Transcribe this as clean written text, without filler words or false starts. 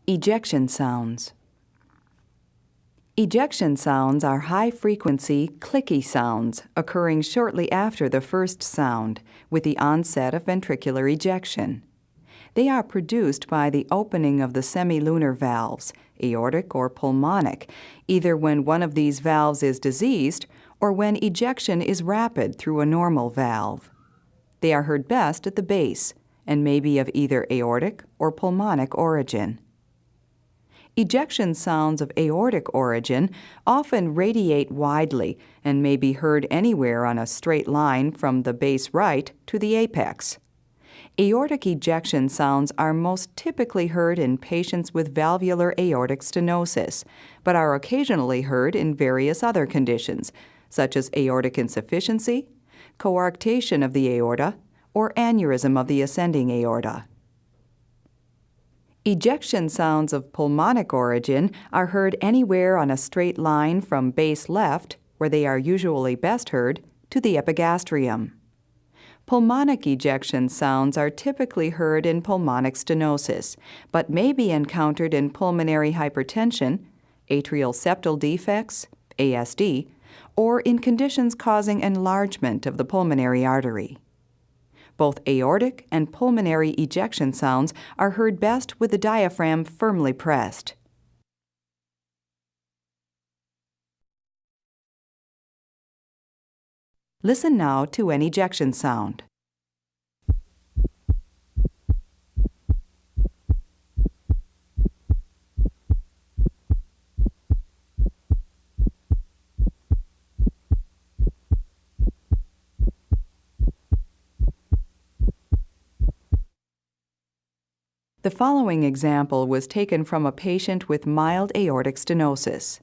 Ejection sounds. Ejection sounds are high-frequency, clicky sounds occurring shortly after the first sound with the onset of ventricular ejection. They are produced by the opening of the semilunar valves, aortic or pulmonic, either when one of these valves is diseased or when ejection is rapid through a normal valve. They are heard best at the base and may be of either aortic or pulmonic origin. Ejection sounds of aortic origin often radiate widely and may be heard anywhere on a straight line from the base right to the apex. Aortic ejection sounds are most typically heard in patients with valvular aortic stenosis, but are occasionally heard in various other conditions, such as aortic insufficiency, coarctation of the aorta, or aneurysm of the ascending aorta. Ejection sounds of pulmonic origin are heard anywhere on a straight line from base left, where they are usually best heard, to the epigastrium. Pulmonic ejection sounds are typically heard in pulmonic stenosis, but may be encountered in pulmonary hypertension, atrial septal defects, ASD, or in conditions causing enlargement of the pulmonary artery. Both aortic and pulmonary ejection sounds are heard best with the diaphragm firmly pressed. Listen now to an ejection sound. The following example was taken from a patient with mild aortic stenosis.